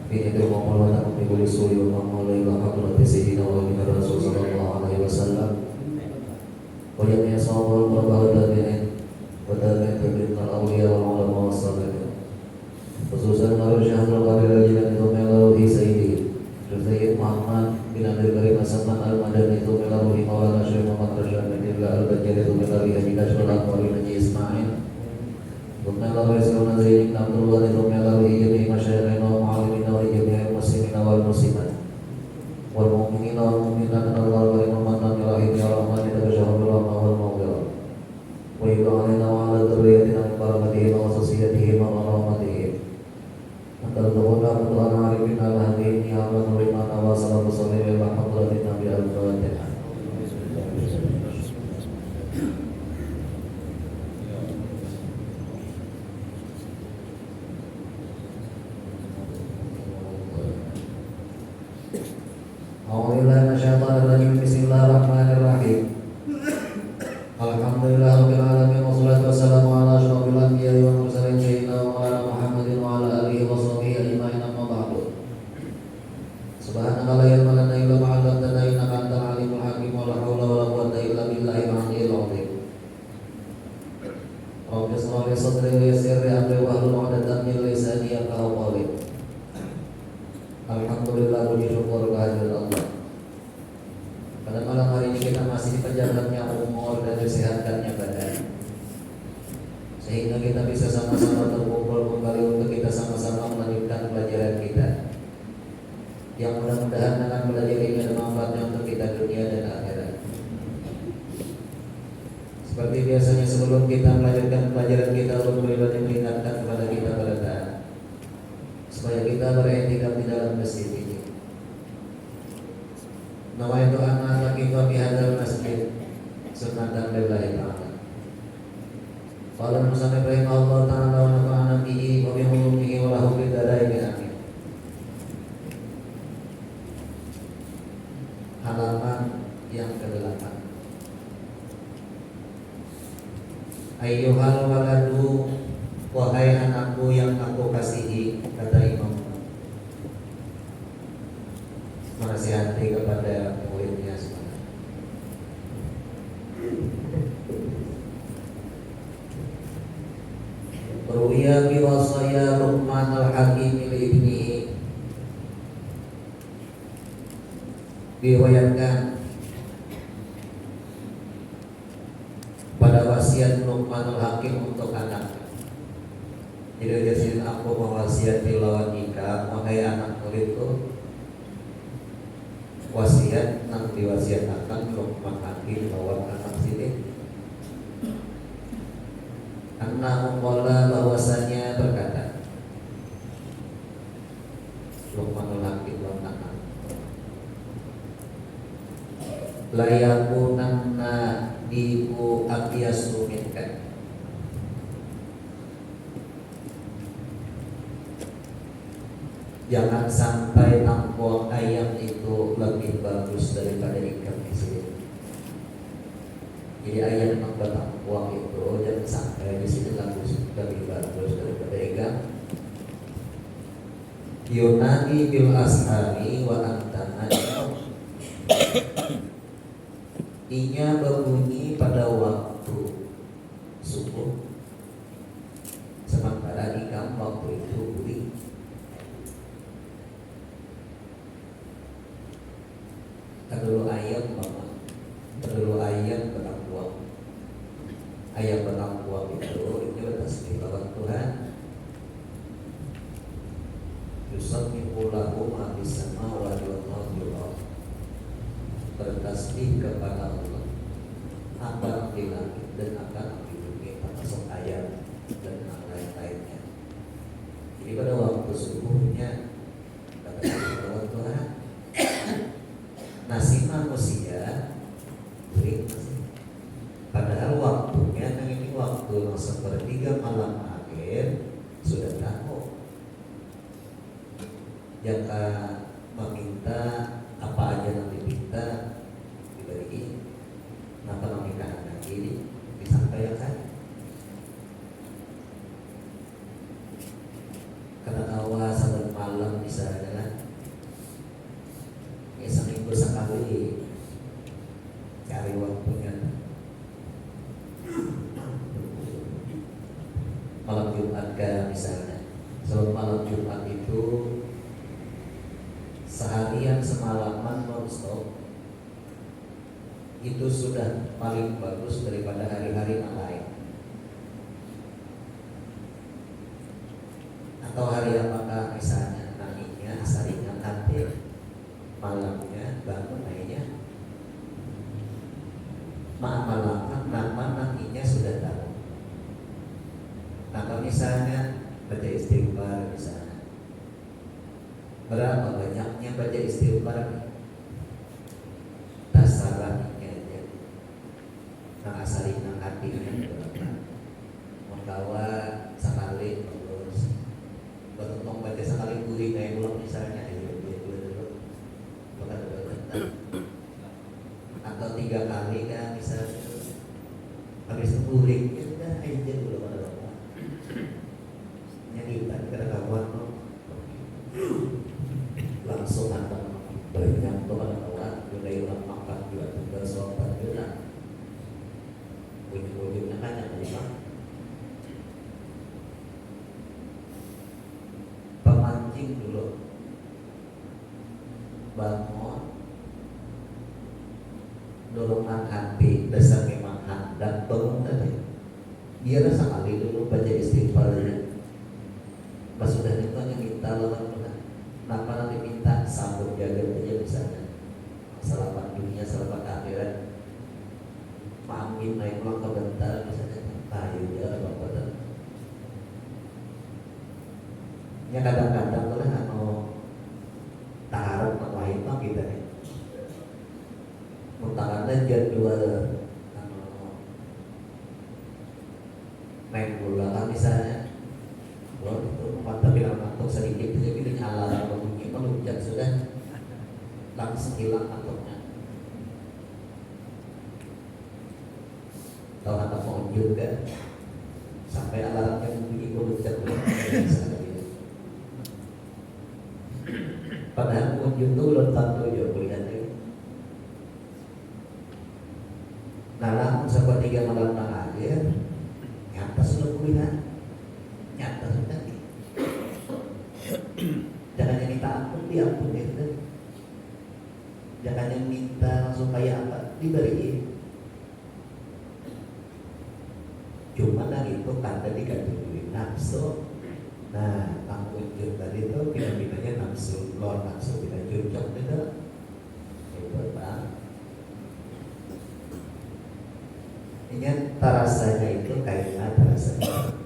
Ini itu maupun anak mengguli suri Muhammad ila hadrati sayyidina wa nabiyina Rasul sallallahu alaihi wasallam. Wa jami'a sahabul qurba tabi'in wa tabi'in al-awliya wal ulama was-salihin. Khususan Marul Syahrul Qadir al-Jilani Tumelahu Sayyidi Sayyid Muhammad bin Abdul Karim As-Samman Al-Madani Tumelahu Maulana Syekh Muhammad Rasyid Nadillah Al-Bajali Tumelahu Haji Kashful Al-Qari Haji Ismail Tumelahu Isruna Zaini Abdul Wali Tumelahu Jami Masyarakat wa Ma'alimina wa Jami Muslimina wal Muslimat wal Mu'minina wal Mu'minat Allah wa Imamatan Ilahi Ya Rahman Ya Tasyahul Rahman wal Mawbilah wa ibrahimina wa ala dzurriyyatina min barakatihi wa khususiyatihi wa rahmatihi Antara Tuhan Arifin al-Hadim Ya Allah Nurimana wa salamu sallim wa hadratin Nabi al-Fatihah. A'udzubillahi minasyaitonir rajim. Bismillahirrahmanirrahim. Alhamdulillah rabbil alamin wassalatu wassalamu ala asyrofil anbiya'i wal mursalin sayyidina wa ala Muhammadin wa ala alihi wa sahbihi ajma'in amma ba'du. Subhanaka la ilma lana illa ma 'allamtana innaka antal alimul hakim wa la haula wa la quwwata illa billahil 'aliyyil 'azim. Rabbi ishrah li sadri wa yassir li amri wahlul 'uqdatam min lisani yafqahu qawli. Alhamdulillah puji syukur kehadirat Allah. Pada malam hari ini kita masih dipanjangkannya umur dan disehatkannya badan, sehingga kita bisa sama-sama terkumpul kembali untuk kita sama-sama melanjutkan pelajaran kita, yang mudah-mudahan akan belajar ini ada manfaatnya untuk kita dunia dan akhirat. Seperti biasanya sebelum kita melanjutkan pelajaran kita, untuk pribadi mengingatkan kepada kita pada taat, supaya kita beriktikaf di dalam masjid ini. Nawaitu anna laqiqa fi hadzal masjid sunnatan lillahi ta'ala. Qala musannif rahimahullah ta'ala wa nafa'ana bihi wa bi ulumihi wa lahu fid dharain amin. Halaman yang ke-8. Ayyuhal waladu, wahai anakku yang aku kasihi, kata Imam menasihati kepada muridnya semuanya. Ruwiya bi wasaya Luqman al-Hakim li ibnihi, diriwayatkan pada wasiat Luqman al-Hakim untuk anak. Jadi jadi aku mewasiati lawan nikah, wahai anak muridku, wasiat nang diwasiatakan Luqman Hakim lawan anak sini. Anna qala, bahwasanya berkata Luqman Hakim lawan anak, la yakunanna diku aqyasu minka, jangan sampai tampol ayam itu lebih bagus daripada ikan di sini. Jadi ayam yang bertampol itu jangan sampai di sini lebih bagus daripada ikan. Yunani bil ashari wa antana, inya berbunyi pada waktu subuh, sementara ikan waktu itu buli. Kedua ayam mama, kedua ayam bertakwa. Ayam bertakwa itu bertasbih lawan Tuhan. Yusabbihu lahu ma fis samawati wa ma fil ardh, bertasbih kepada Allah apa di langit dan apa di bumi, termasuk ayam dan lain-lainnya. Jadi pada waktu subuhnya bertasbih lawan Tuhan. Nasi manusia beri nasi. Padahal waktunya kan ini waktu sepertiga malam akhir sudah tahu. Jika meminta apa aja yang diminta diberi, maka meminta anak ini disampaikan. Karena awal sampai malam bisa ada itu sudah paling bagus daripada hari-hari yang lain. Atau hari apakah misalnya nanginya asaringan hati, malamnya bangun lainnya malam nama nanginya sudah tahu. Atau misalnya baca istighfar misalnya, berapa banyaknya baca istighfar tasarahnya aja nang asari nang hatinya mengkawa sekali terus beruntung baca sekali gurih kayak ulang misalnya ayo dulu atau 3 kali kan misalnya habis itu gurih ya udah aja dulu nyeritan ke kawan langsung akan banyak teman kawan mulai makan juga tinggal sopan juga ujung-ujungnya kan yang lupa pemancing dulu bangun dorongan hati dasar memang hendak bangun tadi dia rasa kali dulu baca istighfarnya pas sudah itu hanya minta lawan kenapa nanti minta sambut jaga aja misalnya selamat dunia selamat akhirat maafin naik pulang kebentar misalnya ayo ya bapak ya kadang-kadang tuh lah taruh lain mah kita nih mutakannya jadwal main bola kan misalnya itu mantap bilang ngantuk sedikit jadi pilih alarm bunyi melunjak sudah langsung hilang ngantuknya. Kalau anak mau juga sampai alarmnya bunyi melunjak padahal pengunjung itu belum tentu juga kuliahnya. Nah langsung seperti 3 malam aja nyata sudah kuliah nyata sudah jangan yang minta ampun diampun itu jangan yang minta langsung kayak apa diberi cuma dari itu kata dikatakan nafsu. Nah pengunjung tadi itu pindah-pindahnya nafsu lor nafsu tidak cocok tidak itu bang ingat rasanya itu kayaknya rasanya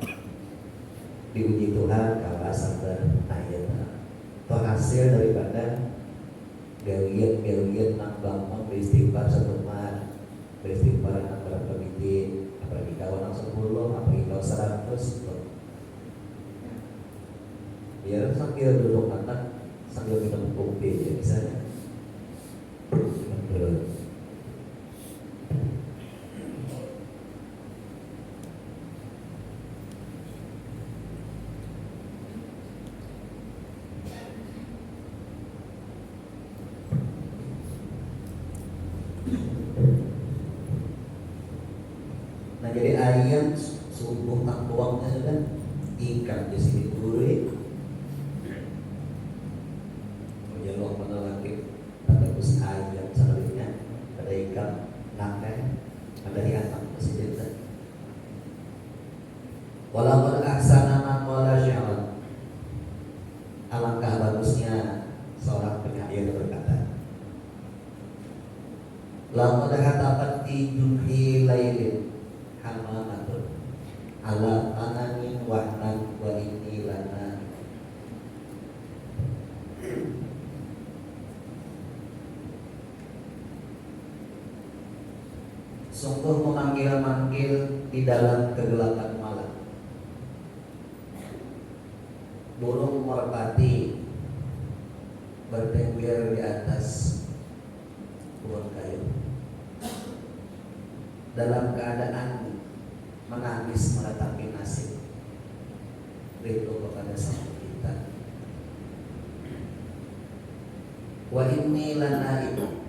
diuji Tuhan kalah sabar ayat atau hasil daripada galian nambang beristighfar setelah beristighfar nang berapa biji apalagi kawan nang 10 apalagi kawan 100 biar sambil duduk atas sambil minum kopi ya misalnya nah jadi ayam subuh tak buangnya sudah ikan di sini dulu menjelok mana lagi ada bus ayam sekalinya ada ikan nakai ada ikan masih jadi walaupun aksana man wala syarat alangkah bagusnya seorang penyair berkata laqad hatabat di junhi lailin hamamatun ala anamin wahnan wa inni lana sungguh memanggil-manggil di dalam kegelapan malam burung merpati bertengger di atas pohon kayu dalam keadaan menangis meratapi nasib rindu kepada sang pencipta. Wa inni lana itu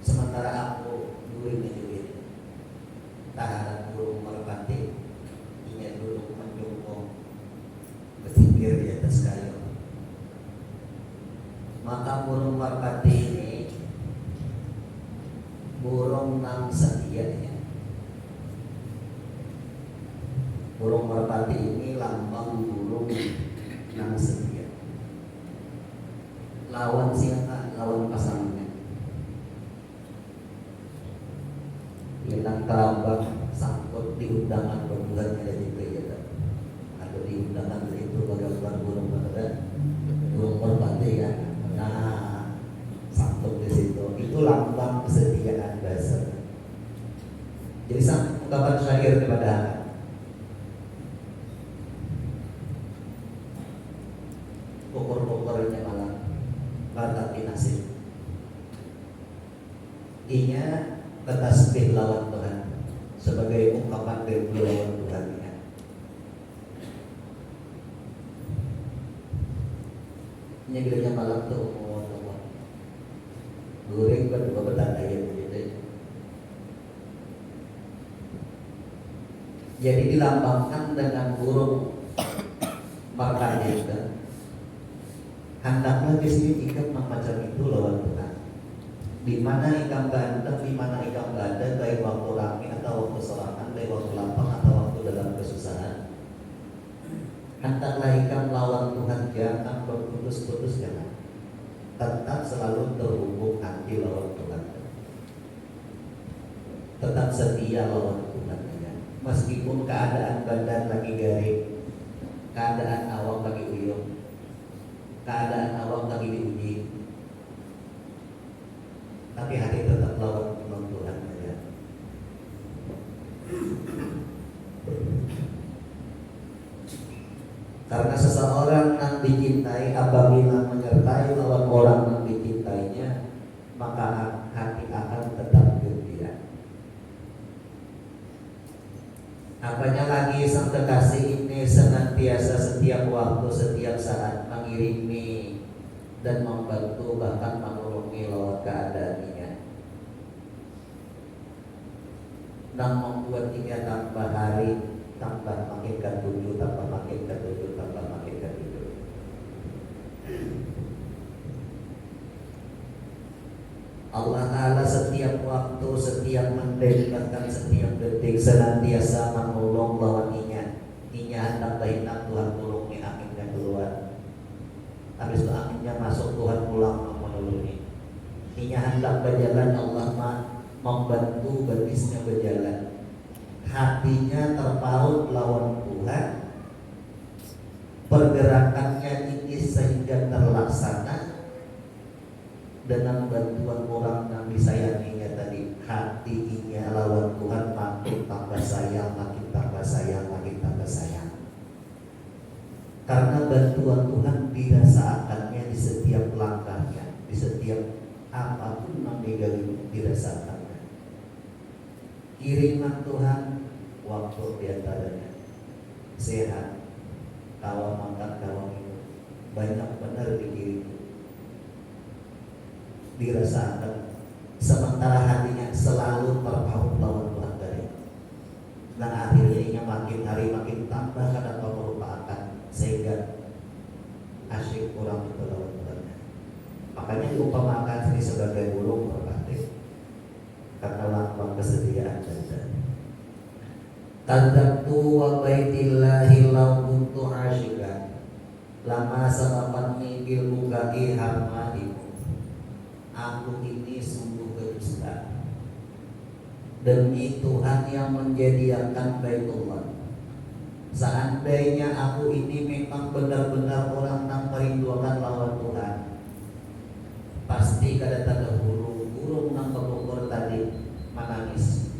sementara aku dulu ini tahanan burung merpati ingin duduk menjungkung bertingkir di atas kayu maka burung merpati ini burung nang setianya. Burung merpati ini lambang burung nang setia. Lawan siapa? Lawan pasangannya. Yang terambang sangkut di undangan perbulannya dan juga ya. Atau di undangan itu bagaimana burung merpati ya. Nah, sangkut di situ. Itu lambang kesetiaan dasar. Jadi ungkapan syair kepada pokor-pokornya malam batati nasib. Inya ketasbih lawan Tuhan sebagai ungkapan dari lawan Tuhan ya. Inya bilangnya malam tuh goreng berdua bertanda ya begitu. Jadi dilambangkan dengan burung merpati itu. Hendaklah di sini ikan macam itu lawan Tuhan. Di mana ikan ganteng, di mana ikan gada, baik waktu rame atau waktu sorangan, baik waktu lapang atau waktu dalam kesusahan. Hendaklah ikan lawan Tuhan, jangan berputus-putus, jangan. Tetap selalu terhubung hati lawan Tuhan. Tetap setia lawan Tuhan ya. Meskipun keadaan badan lagi garing, keadaan awak lagi uyuh, keadaan awak lagi diuji, tapi hati tetap lawan Tuhan ya. Karena seseorang yang dicintai apabila menyertai lawan orang yang dicintainya, maka hati akan tetap gembira. Apanya lagi sang kekasih ini senantiasa setiap waktu, setiap saat mengirimi dan membantu bahkan menolongi lawan keadaannya, dan membuat dia tambah hari, tambah makin ketujuh, tambah makin ketujuh, tambah makin ketujuh. Allah Ta'ala setiap waktu, setiap menit, bahkan setiap detik senantiasa menolong lawan inya. Inya hendak baiklah Tuhan tolongi, anginnya keluar. Habis itu anginnya masuk, Tuhan pulang menolongi. Inya hendak berjalan, Allah membantu betisnya berjalan. Hatinya terpaut lawan Tuhan, pergerakannya ini sehingga terlaksana dengan bantuan orang yang disayanginya tadi. Hatinya lawan Tuhan makin tambah sayang, makin tambah sayang, makin tambah sayang. Karena bantuan Tuhan dirasakannya di setiap langkahnya, di setiap apapun yang dirasakannya. Kiriman Tuhan waktu diantaranya sehat, kawan makan, kawan minum, banyak benar dikirim, dirasakan. Sementara hatinya selalu terpaut lawan Tuhan dari. Dan akhirnya makin hari makin tambah karena merupakan, sehingga asyik kurang itu lawan Tuhan. Makanya diumpamakan ini sebagai burung merpati karena lambang kesetiaan dan Tadabtu wa baitillahi law kuntu asyikan lama sabapanni bil bukai harmadimu. Aku ini sungguh berdusta demi Tuhan yang menjadikan Baitullah. Seandainya aku ini memang benar-benar orang yang merindukan lawan Tuhan, pasti kada burung nang kebogor tadi menangis.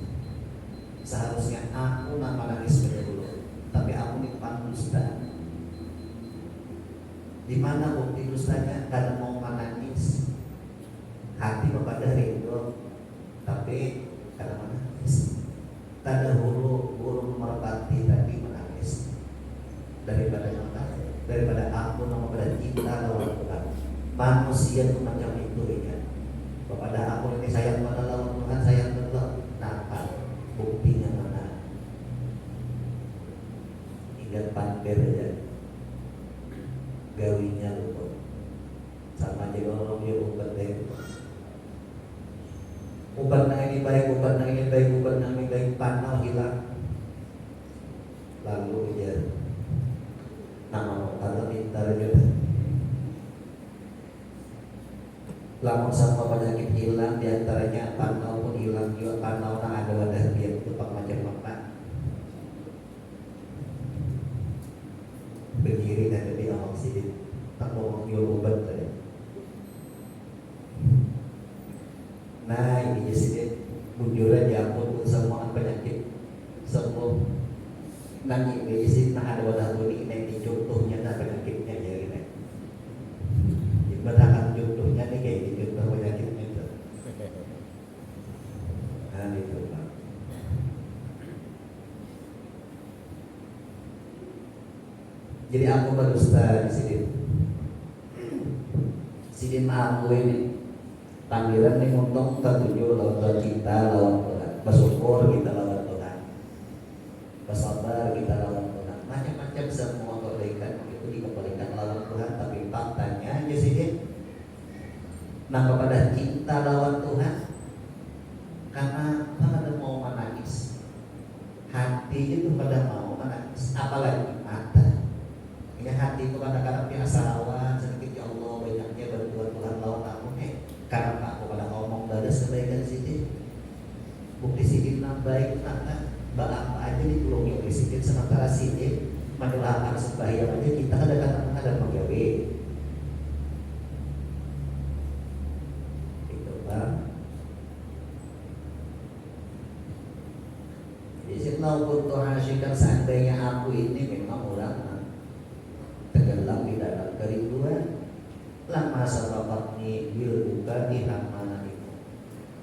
Seharusnya aku nang menangis dulu, tapi aku nimpan dusta. Di mana bukti dustanya? Kada mau menangis, hati kepada rindu, tapi kada menangis. Kada burung merpati tadi menangis daripada aku nang cinta lawan Tuhan. Manusia itu macam itu ya. Kepada aku ini sayang pada lawan Tuhan, sayang betul. Nampak buktinya mana? Ingat pandir aja, gawinya lupa. Sama aja orang dia umpet deh. Uban na ini baik, uban na ini baik, uban na ini baik, panau hilang. Lalu dia nama Allah pintar juga. Lamun sama penyakit hilang, diantaranya panau pun hilang juga. Panau na ada wadah dia itu macam apa? Berdiri dan di awal sini, tak mau obat tadi. Nah ini jadi bujuran diampun semua penyakit sembuh. Nanti ini sih nah ada wadah ini nanti contohnya nah penyakitnya jadi nih. Berdasarkan contohnya nih kayak di contoh penyakitnya itu. Nah itu Pak. Jadi aku berdusta di sini. Sini aku ini tampilan nih untuk tertuju lawan kita lawan Tuhan, bersyukur kita lawan Tuhan, bersabar kita lawan Tuhan, macam-macam semua kebaikan itu dikembalikan lawan Tuhan. Tapi faktanya aja sih, nah kepada cinta lawan Tuhan, karena pada mau menangis, hati itu pada mau menangis, apalagi mata. Ya hati itu kadang-kadang biasa lawan sedikit, ya Allah banyaknya bantuan Tuhan lawan aku nih. Karena aku pada ngomong dari kebaikan sini, bukti sini baik karena apa aja ditulungi oleh sini. Sementara sini mendoakan sembahyang aja kita kadang-kadang ada menggawe. Itu Pak. Jadi kalau untuk hasilkan seandainya aku ini memang orang tenggelam di dalam kerinduan, lama sahabatni bil buka di mana itu.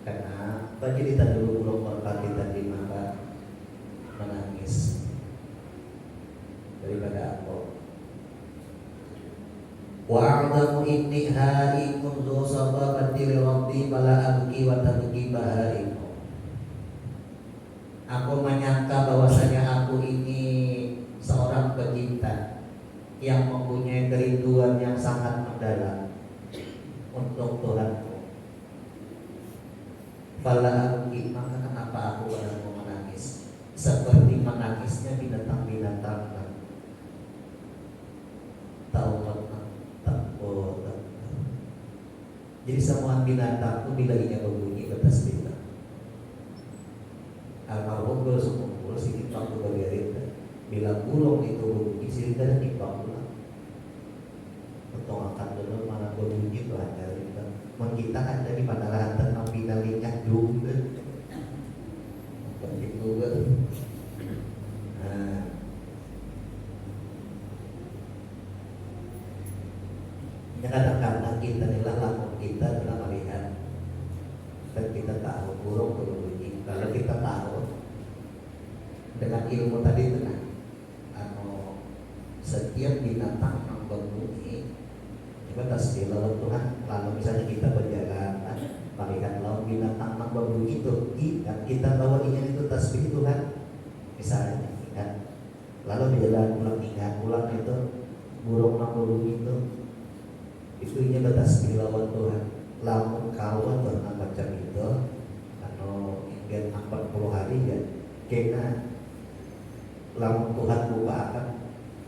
Karena bagi kita dulu belum merpati tadi maka menangis daripada aku. Wa'adamu inni haimun zu sababati rabbi bala abki wa tabki bahaimu. Aku menyangka bahwasanya aku ini seorang pecinta yang mempunyai kerinduan yang sangat mendalam untuk Tuhanku. Fala abki, maka kenapa aku mau menangis seperti menangisnya binatang-binatang Jadi semua binatang itu bila ia berbunyi bertasbih. Almarhum bersumpah sini waktu bergerak. Bila burung itu berbunyi sini dan timbang pula. Potong akan dulu mana berbunyi itu hanya kita. Kita ada di mana rantan nampinalinya juga. Penting juga. Nah. Kadang-kadang kita adalah lamun kita adalah melihat dan kita tahu burung berbunyi. Kalau kita tahu dengan ilmu tadi itu nah, setiap binatang yang berbunyi coba tasbih lawan Tuhan. Lalu misalnya kita berjalan melihat lawan binatang yang berbunyi itu, kita bawa ingat itu tasbih Tuhan. Misalnya ingat, lalu berjalan pulang ingat pulang itu burung yang berbunyi itu nya bertasbih lawan Tuhan. Lamun kawan pernah macam itu atau ingin 40 hari ya kena lamun Tuhan buka akan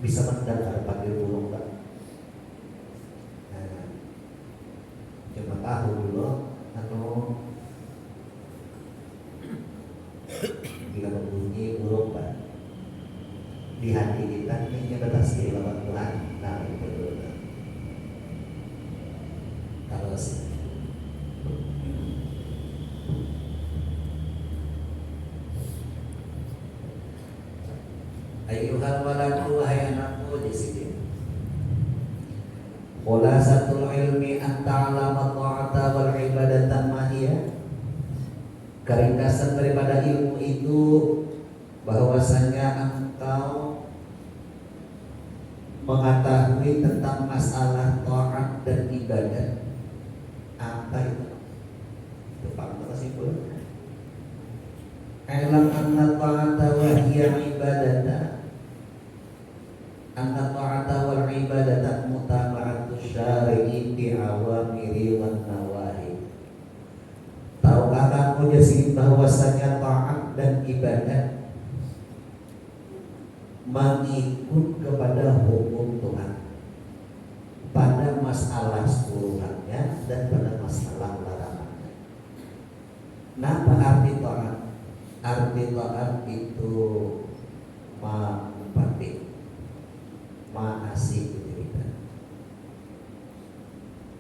bisa mendengar panggil burung kan. Nah, cuma tahu dulu atau bila berbunyi burung kan di hati kita ini nya bertasbih lawan Tuhan. Nah itu dulu. Kalau ayuhal waladu wahai anakku di sini. Khulasatul ilmi an ta'lama ta'ata wal ibadatan mahiyah. Keringkasan daripada ilmu itu bahwasanya engkau mengetahui tentang masalah ta'at dan ibadah. Apa itu? Itu fakta kesimpulan. Alam anna ta'ata wa hiya ibadata. Anna ta'ata wal ibadata mutaba'atu syari'i bi awamiri wan nawahi. Tahukah kamu bahwasanya taat dan ibadah mengikut kepada hukum Tuhan pada masalah seluruhannya dan pada masalah larangannya. Nah, apa arti taat? Arti taat itu ma'empati, ma'asih kita.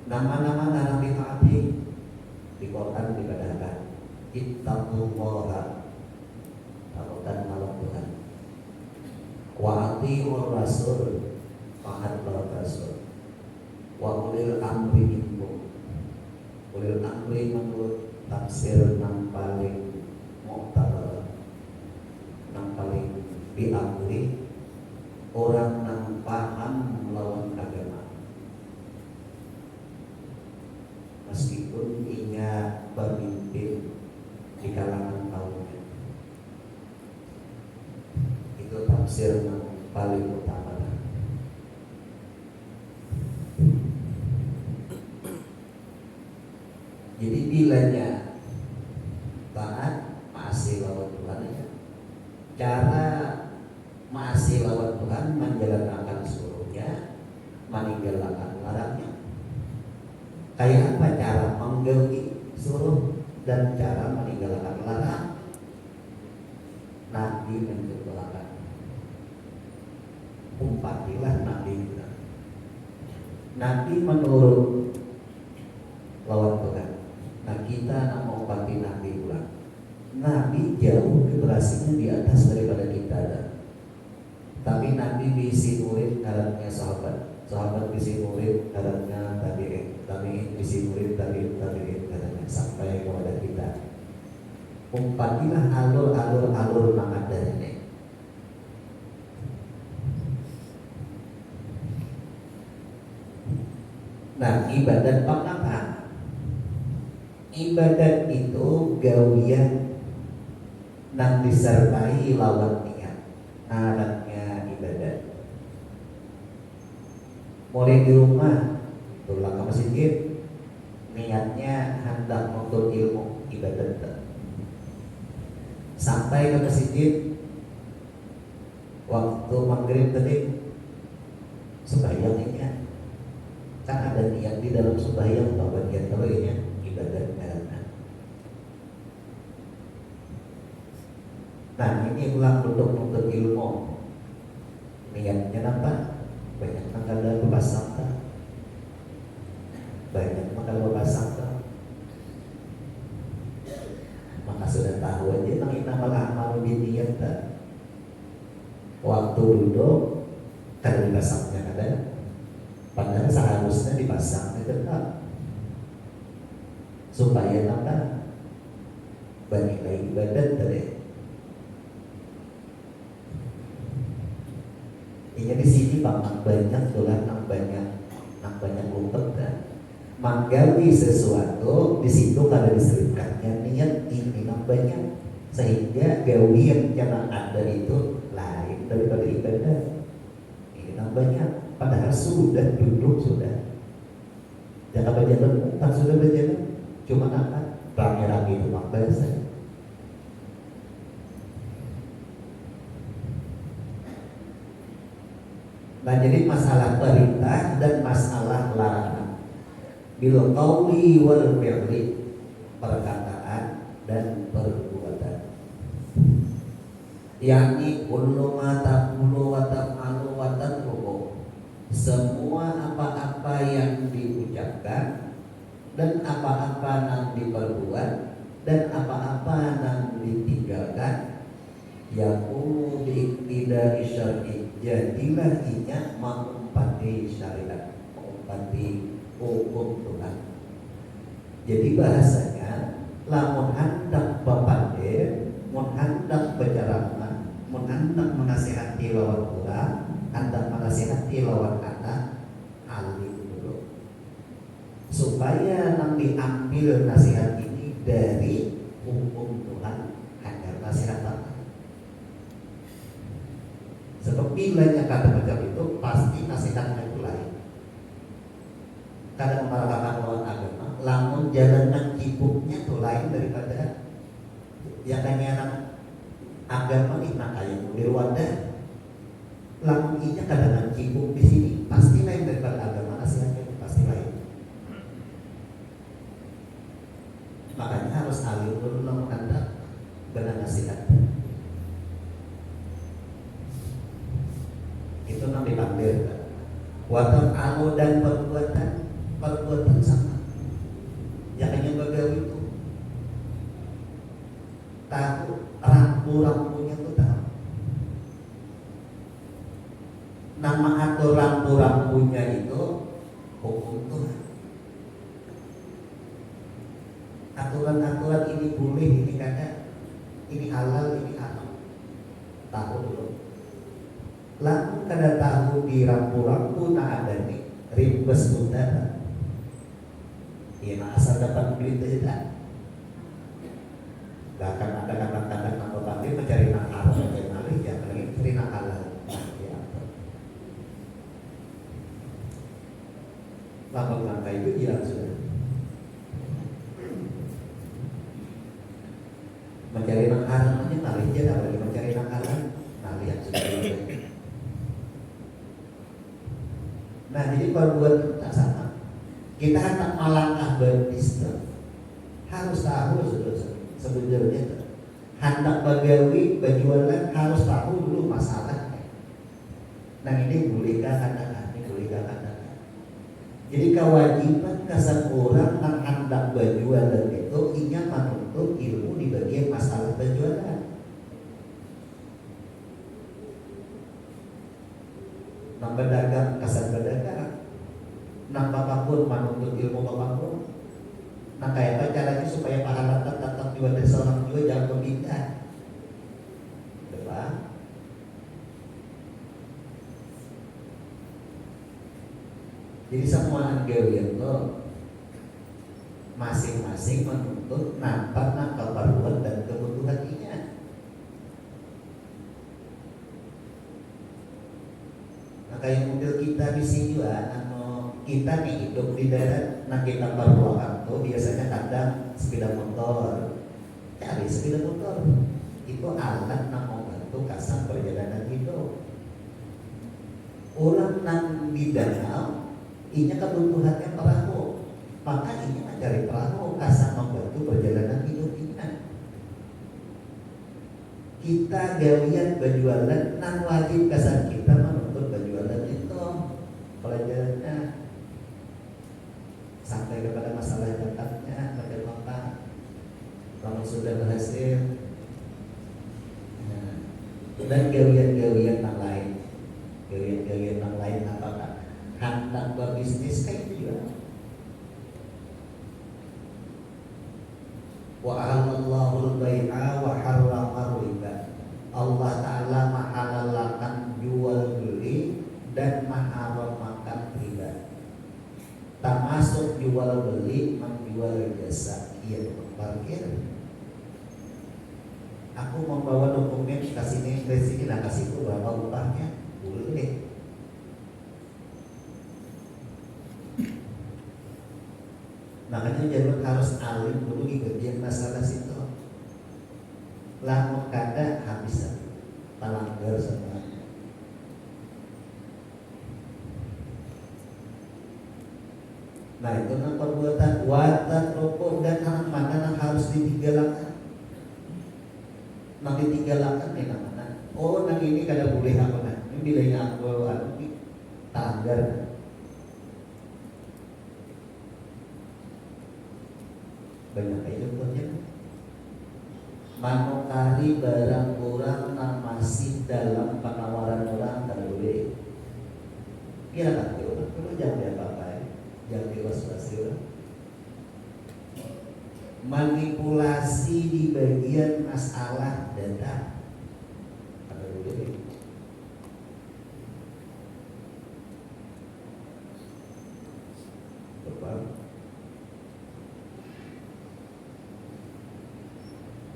Nama-nama Nabi taati di Quran dikatakan ittaqullaha, taatan malam Tuhan. Wa atiiur rasul, taat rasul. Wa ulil amri minkum. Ulil amri menurut tafsir yang paling mu'tabar, yang paling diakui orang yang paham melawan agama, meskipun ia pemimpin di kalangan kaumnya. Itu tafsir yang paling utama. Jadi bilanya taat maasi lawan Tuhan ya. Cara maasi lawan Tuhan menjalankan suruhnya, meninggalkan larangnya. Kayak apa cara menggauki suruh dan cara meninggalkan larang? Nabi mencontohkan. Umpatilah Nabi kita. Nabi menurut lawan Tuhan. Nah, kita mau umpati Nabi ulang. Nabi jauh generasinya di atas daripada kita. Tapi Nabi bisi murid karena sahabat, sahabat bisi murid karena tabi'in bisi murid tabi'in karena sampai kepada kita. Umpatilah alur nama dari ini. Nah, ibadat apa? Ibadat itu gawian yang disertai lawan niat. Alatnya ibadat. Mulai di rumah, pulang ke masjid, niatnya hendak menuntut ilmu, ibadat. Sampai ke masjid, waktu maghrib tadi, sembahyang niat. Kan ada niat di dalam sembahyang, bahwa niat terlalunya ibadat. Nah, ini ulang untuk menuntut ilmu. Niatnya apa? Banyak makan dalam berbasangka, banyak makan berbasangka. Maka sudah tahu aja nang inamal amal biniyat. Waktu duduk kalau dipasangnya ada, padahal seharusnya dipasang tetap supaya apa? Banyak lagi ibadat tadi. Ini di sini banyak dolar, banyak umpet dan menggawi sesuatu di situ kada diselipkannya niat ini banyak, sehingga gawian yang ada itu lain daripada ibadah. Ini banyak, padahal sudah duduk sudah. Jangan berjalan, tak sudah berjalan, cuma apa? Rame-rame itu mak bahasa. Nah, jadi masalah perintah dan masalah larangan. Bil qauli wal fi'li, perkataan dan perbuatan. Yakni kullu ma taqulu wa taf'alu wa tatruku. Semua apa-apa yang diucapkan dan apa-apa yang diperbuat dan apa-apa yang ditinggalkan, yakunu biiktidai syar'i, jadilah inya mengumpati syariat, mengumpati hukum Tuhan. Jadi bahasanya lamun hendak bapande, mun hendak berceramah, mun hendak menasihati lawan Tuhan, hendak menasihati lawan anak, alim dulu. Supaya nang diambil nasihat ini dari hukum Tuhan, agar nasihat apa? Sebab bilanya kata macam itu pasti nasihatnya itu lain. Kadang mengatakan lawan agama, lamun jalan yang cipuknya itu lain daripada yang kanya agama nih nak kayak mobil wadah langsung inya kadang cibuk di sini pasti lain daripada agama aslinya, pasti lain. Makanya harus alim dulu lamun anda benar nasihat. Itu nanti dipanggil wadah anu dan perbuatan sama. Yang hanya bagawi itu tahu rambu-rambunya itu tahu. Nama atau rambu-rambunya itu hukum Tuhan. Aturan-aturan ini boleh, ini kagak, ini halal, ini haram. Tahu dulu. Lalu kada tahu di rambu-rambu tak ada nih ribes utara. Ya asal dapat duit tidak. Gak akan ada kata-kata nama panggil mencari nak haram, mencari malih, ya lagi mencari nak halal. Lambang langkah itu hilang sudah. Mencari nak haram aja malih aja, apalagi mencari nak halal, malih yang sudah. Nah jadi perbuatan tak sama. Kita hendak melangkah berislam harus tahu sebetulnya hendak bagawi berjualan harus tahu dulu masalahnya. Nah ini bolehkah katakan, ini bolehkah katakan. Jadi kewajiban kesan orang yang hendak berjualan itu inya menuntut ilmu di bagian masalah berjualan. Nang berdagang kesan berdagang. Nang bapakpun menuntut ilmu bapakpun. Nah kayak apa caranya supaya pahala tetap juga dari seorang juga jangan berpindah. Depan. Jadi semua anggawian itu masing-masing menuntut nampak keperluan dan kebutuhan inya. Nah kayak model kita di sini juga. Kita nih hidup di daerah, nah kita perlu waktu biasanya kadang sepeda motor, cari sepeda motor itu alat yang membantu kasar perjalanan hidup. Orang nang di danau, inya kebutuhannya perahu, maka inya mencari perahu kasar membantu perjalanan hidupnya. Kita gawian berjualan, nang wajib kasar kita menuntut berjualan itu pelajarannya. Sampai kepada masalah zakatnya bagaimana kalau sudah berhasil dan gawian-gawian yang lain, gawian-gawian yang lain apakah hendak berbisnis kayak itu juga. Wa ahallallahu al-bai'a wa harrama riba. Allah Ta'ala menghalalkan jual beli dan mengharamkan riba. Termasuk jual beli, menjual jasa, iya parkir. Aku membawa dokumen kasih ini, sini lah kasih itu berapa upahnya, boleh. Makanya jangan harus alim dulu bagian masalah situ. Lamun kada habis palanggar sama. Nah itu nang perbuatan watat rokok dan anak makanan harus ditinggalkan. Nang ditinggalkan nih namanya. Oh nang ini kada boleh apa nah? Ini bilangnya aku tanggar. Banyak aja contohnya. Manukari barang orang nang masih dalam penawaran orang kada boleh. Kira tak orang perlu jangan apa-apa. Yang diwas-wasi orang manipulasi di bagian masalah data ada boleh.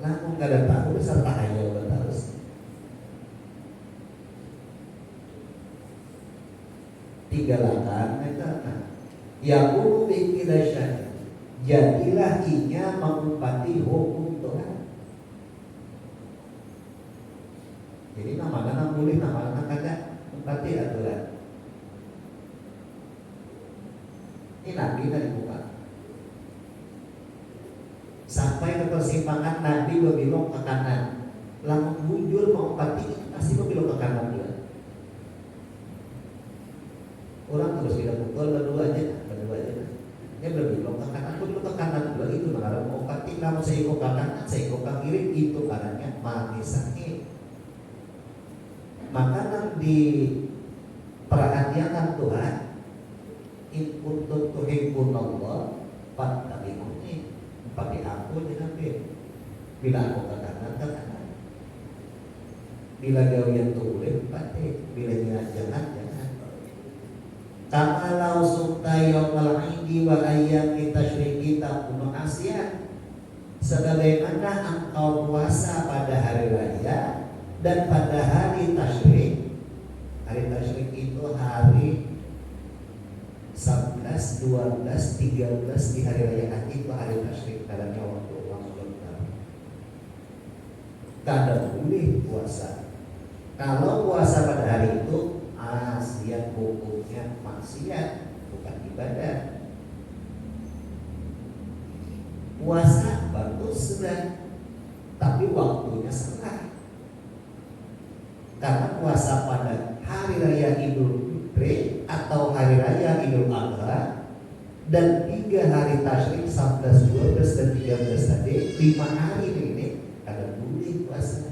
Lalu nggak ada tahu serta hanya udah harus tiga langkah itu ya guru bikilasyan jadilah inya mengumpati hukum Tuhan. Jadi nama boleh, nama kagak. Berarti aturan. Ini Nabi tadi buka. Sampai ke persimpangan Nabi belok ke kanan. Lalu bujur mau pati pasti belok ke kanan juga. Orang terus tidak pukul berdua aja. Dia belok ke kanan, belok ke kanan dua itu mengarah mau pati. Kalau saya ikut ke kanan, saya ikut ke kiri itu caranya mati sakit. Maka nanti perhatian Tuhan. In kuntum tuhibbunallah fattabi'uni. Pakai aku aja Nabi. Bila aku ke kanan, ke kanan. Bila gawian tu boleh, pakai. Bila jangan. Kama langsung tayyawal idi wa ayyami tasyriki takunu asyan. Sebagaimana engkau puasa pada hari raya dan pada hari tasyrik. Hari tasyrik itu hari 11, 12, 13 di hari raya haji itu hari tasyrik karena waktu lebar. Kadang boleh puasa. Kalau puasa pada hari itu dia hukumnya maksiat, bukan ibadah. Puasa bagus sudah, tapi waktunya salah. Karena puasa pada hari raya Idul Fitri atau hari raya Idul Adha dan 3 hari tasyrik 11, 12 dan 13 tadi 5 hari ini ada boleh puasa.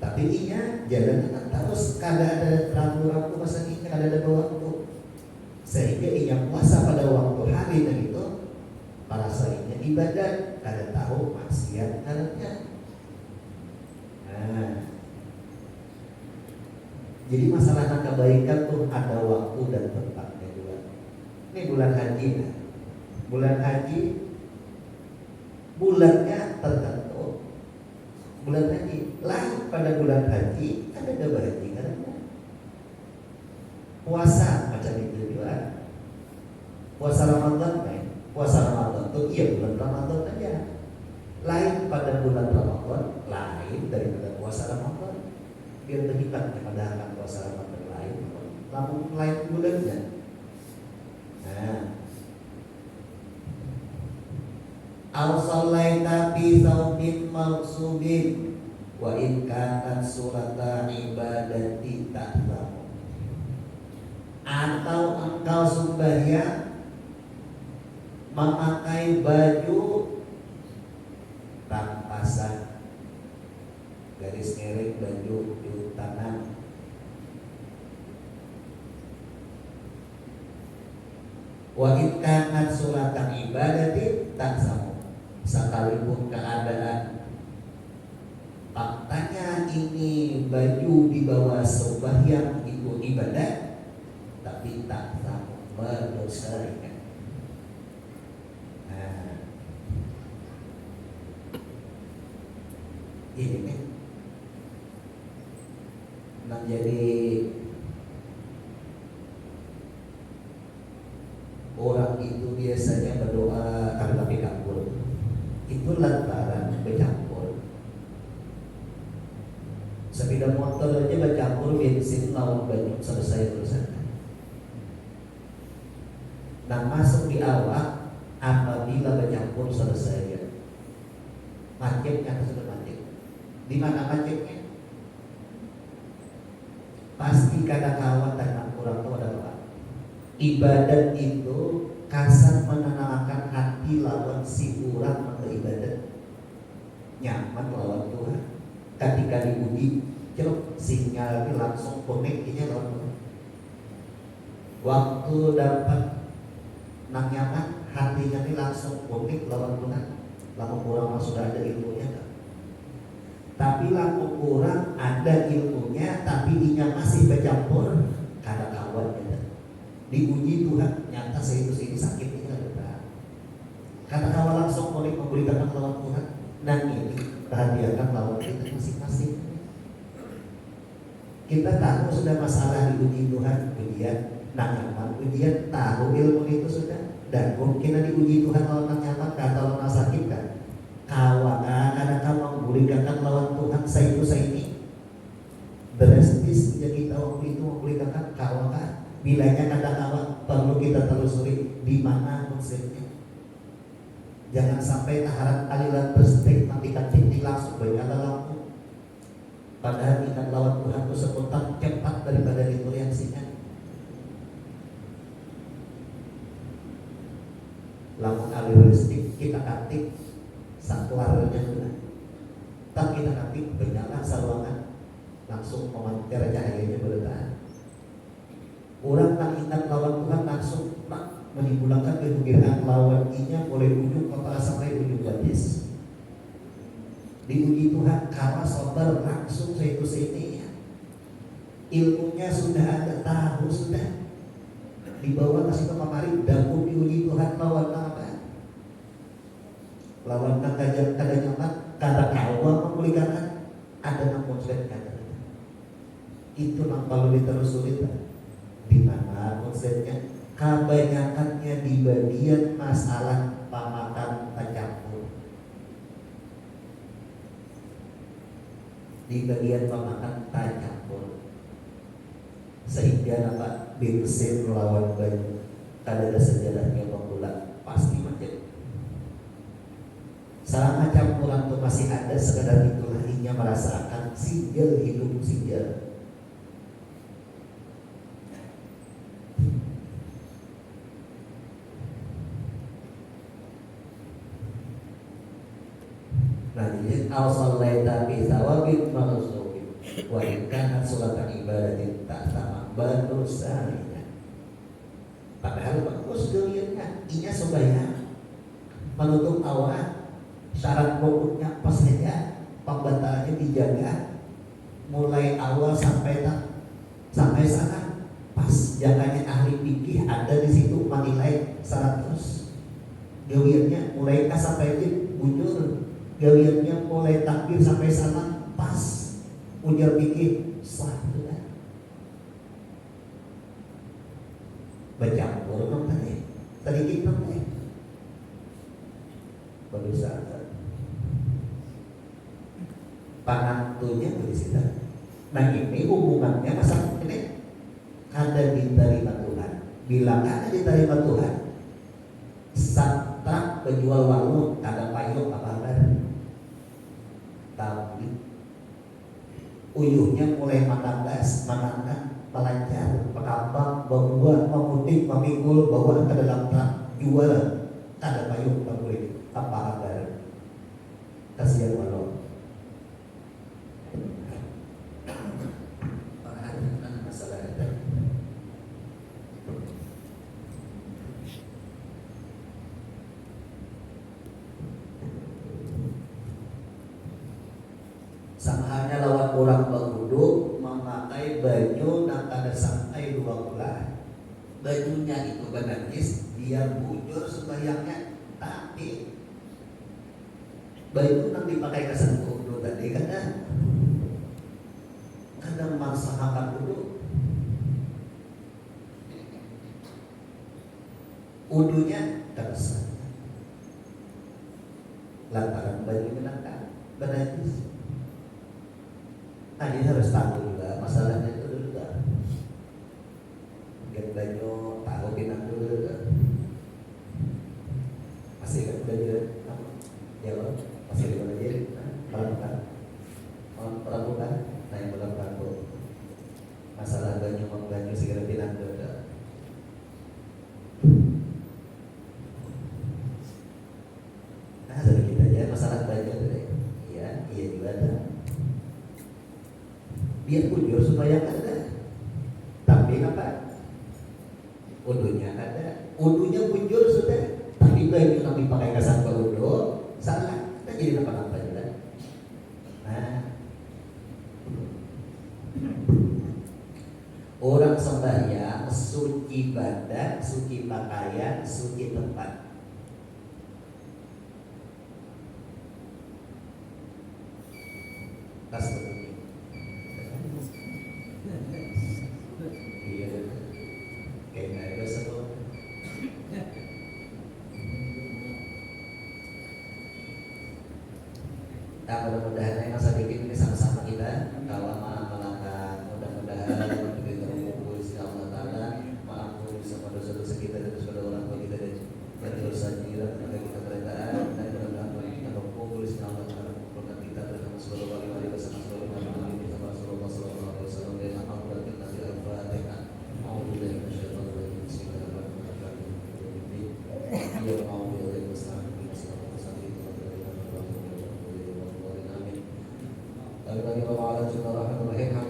Tapi inya jalan terus kada ada ragu-ragu masa ini kada ada waktu. Sehingga inya puasa pada waktu hari dan itu para sainya ibadat kada tahu maksiat karenanya. Nah, jadi masalah kebaikan tuh ada waktu dan tempatnya juga. Ini bulan haji, nah. Bulan haji bulannya tertentu. Bulan haji lain pada bulan haji kan ada haji karena puasa macam itu juga. Puasa Ramadan kan? Puasa Ramadan tuh iya bulan Ramadan aja. Lain pada bulan Ramadan, lain daripada puasa Ramadan. Biar terlibat pada puasa Ramadan lain, namun lain bulannya. Nah, al-salaita fi thawbin maksubin wa in kanat surata ibadati ta'lamu. Atau engkau sembahyang memakai baju rampasan, garis miring baju tanam. Wa in kanat suratan ibadati ta'lamu. Sekalipun keadaan faktanya ini baju di bawah sembahyang itu ibadah, tapi tak mendosaikan. Nah, ini kan menjadi orang itu biasanya berdoa karena bercampur. Itu lantaran bercampur. Sepeda motor aja bercampur bensin lawan banyak selesai urusan. Nah, masuk di awak apabila bercampur selesai ya. Macetnya sudah macet. Di mana macetnya? Pasti kadang kawan dan kurang tahu ada apa. Ibadat itu kasar menenangkan hati lawan si orang beribadat, nyaman lawan Tuhan. Ketika diuji, ceruk sinyal ini langsung connect-nya lawan Tuhan. Waktu dapat nang nyaman, hatinya ini langsung connect lawan Tuhan. Lalu orang sudah ada ilmunya tak? Tapi lalu orang ada ilmunya, tapi inya masih bercampur, kada kawan ya. Diuji Tuhan, nyata saya itu sakit ini ada. Kata kawan langsung boleh memberitakan lawan Tuhan. Dan ini perhatikan lawan kita masing-masing. Kita tahu sudah masalah diuji Tuhan, ujian, nyaman, ujian, tahu ilmu itu sudah. Dan mungkin diuji Tuhan lawan nyaman, kata lawan sakit kan. Kawan, kadang kawan memberitakan lawan Tuhan saya itu saya ini. itu memulihkan kawakan. Bilanya kata kawan perlu kita telusuri di mana konsepnya. Jangan sampai taharan aliran berstek mandikan titik langsung bernyala lampu. Padahal ingat lawan Tuhan itu spontan cepat daripada reaksinya. Lamun aliran listrik kita kantik satu arahnya juga. Tak kita kantik bernyala saluangan langsung memancar cahayanya berlebihan. Orang tak ingat lawan Tuhan langsung tak menimbulkan kegembiraan lawan inya mulai ujung kepala sampai ujung batis. Diuji Tuhan kalah sabar langsung saya ya. Ilmunya sudah ada, tahu sudah. Dibawa kasih ke kamari dan diuji Tuhan lawan apa? Lawan kadang nyaman karena kawa memulihkan ada namun sulit kata. Itu yang perlu ditelusuri. Di mana konsepnya? Kebanyakannya di bagian masalah pamakan tercampur. Di bagian pemakan tercampur. Sehingga apa? Binsir melawan banyu. Ada sejarahnya pemula pasti macet. Selama campuran itu masih ada, sekedar itulah inya merasakan singgel hidup singgel. Nah, jadi al-sallaita bi thawabin maghsubin wa in kanat sulatan ibadatin tak sama banu salina. Padahal bagus dilihatnya, inya sembahyang menutup aurat, syarat pokoknya pas saja, pembatalannya dijaga mulai awal sampai sana pas. Jangannya ahli fikih ada di situ menilai 100. Gawirnya mulai sampai bujur. Gawirnya mulai takbir sampai sana pas. Ujar pikir sah sudah. Bercampur dong tadi. Sedikit dong tadi. Berusaha. Panantunya di situ. Nah ini hubungannya masalah ini ada diterima Tuhan. Bila ada diterima Tuhan, satrak penjual warung ada payung apa kabar? Tapi uyuhnya mulai menandas, melancar, pekambang, membuat, memudik, memikul, bawa ke dalam truk, jual, ada payung boleh apa kabar? Kasihan walau. Masalah itu. Sama halnya lawan orang berwudu memakai baju yang kada sampai 2 bulan. Bajunya itu bernajis, dia bujur sembahyangnya, tapi baju yang dipakai kesan wudu tadi kadang masahakan wudu. Wudunya kada sah. Lantaran bajunya nangka bernajis. Nah ini harus tahu juga masalahnya itu juga. Mungkin baju tahu pinang dulu juga. Masih kan belajar apa? Ya loh, masih belajar. Melakukan, melakukan. Nah yang melakukan itu masalah baju segera pinang dulu. Nah sedikit aja masalah baju tadi. Iya juga ada. Dia bujur supaya ada, tapi apa? Wudunya ada, wudunya bujur sudah, tapi baju yang dipakai kesan wudu salah, kita jadi apa juga. Nah, orang sembahyang suci badan, suci pakaian, suci tempat. Tas Nah mudah-mudahan yang masa bikin ini sama-sama kita kalau melangkah mudah-mudahan begitu Alhamdulillahirabbil alamin arrahmanirrahim